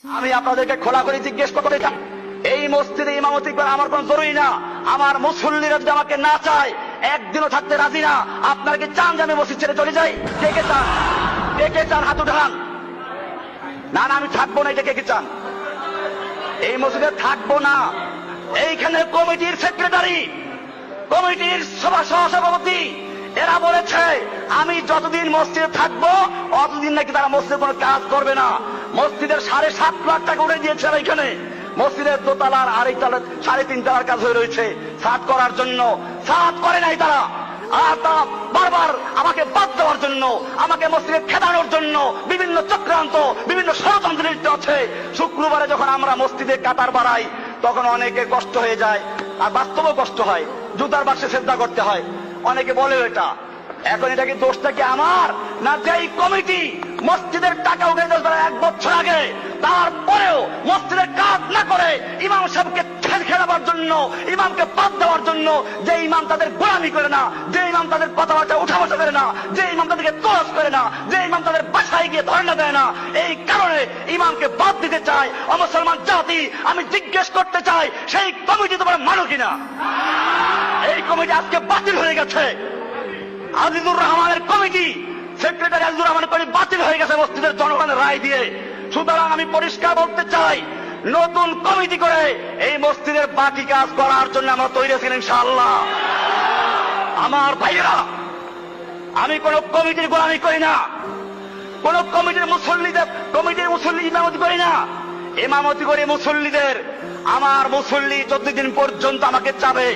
আমি আপনাদেরকে খোলা করে জিজ্ঞেস করতে চাই, এই মসজিদে ইমামতি করা আমার কোন জরুরি না। আমার মুসল্লিরা যদি আমাকে না চায়, একদিনও থাকতে রাজি না। আপনারা কি চান যে আমি মসজিদ ছেড়ে চলে যাই? কে কে চান? কে কে চান হাত উঠান। না না, আমি থাকবো না, এটা কে কে চান? এই মসজিদে থাকবো না। এইখানে কমিটির সেক্রেটারি, কমিটির সভাপতি এরা বলেছে আমি যতদিন মসজিদে থাকবো অতদিন নাকি তারা মসজিদে কোনো কাজ করবে না। মসজিদের 7.5 লাখ টাকা উঠে দিয়েছে এখানে। মসজিদের দোতলার আরেক তলা 3.5 তলার কাজ হয়ে রয়েছে ছাদ করার জন্য, ছাদ করে নাই তারা। আর তারা বারবার আমাকে বাদ দেওয়ার জন্য, আমাকে মসজিদে খেদানোর জন্য বিভিন্ন চক্রান্ত, বিভিন্ন ষড়যন্ত্র লিপ্ত আছে। শুক্রবারে যখন আমরা মসজিদে কাতার বাড়াই তখন অনেকে কষ্ট হয়ে যায়, আর বাস্তবেও কষ্ট হয়, জুতার বাক্সে শ্রদ্ধা করতে হয়। অনেকে বলে এটা এখন, এটা কি দোষটা কি আমার না যেই কমিটি মসজিদের টাকা উঠে দিয়েছে 1 বছর আগে, তারপরেও মসজিদের কাজ না করে ইমাম সাহেবকে খেলাবার জন্য, ইমামকে বাদ দেওয়ার জন্য, যে ইমাম তাদের গোলামি করে না, যে ইমাম তাদের কথাবার্তা উঠা বসা করে না, যে ইমাম তাদেরকে তোয়াজ করে না, যে ইমাম তাদের বাসায় গিয়ে ধর্ণা দেয় না, এই কারণে ইমামকে বাদ দিতে চায় অমুসলমান জাতি। আমি জিজ্ঞেস করতে চাই, সেই কমিটি তোমরা মানো কিনা? এই কমিটি আজকে বাতিল হয়ে গেছে। আজিজুর রহমানের কমিটি, সেক্রেটারি আজিজুর রহমানের কমিটি বাতিল হয়ে গেছে মসজিদের জনগণের রায় দিয়ে। সুতরাং আমি পরিষ্কার বলতে চাই, নতুন কমিটি করে এই মসজিদের বাকি কাজ করার জন্য আমরা তৈরি আছি ইনশাআল্লাহ। আমার ভাইয়েরা, আমি কোন কমিটির গোলামি করি না, কোন কমিটির মুসল্লি ইমামতি করি না। ইমামতি করি মুসল্লিদের। আমার মুসল্লি যতদিন পর্যন্ত আমাকে চাবে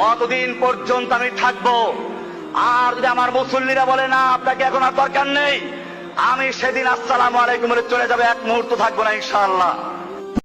অতদিন পর্যন্ত আমি থাকবো। আর যদি আমার মুসল্লিরা বলে না আপনাকে এখন আর দরকার নেই, আমি সেদিন আসসালামু আলাইকুম বলে চলে যাবে, 1 মুহূর্ত থাকবো না ইনশাআল্লাহ।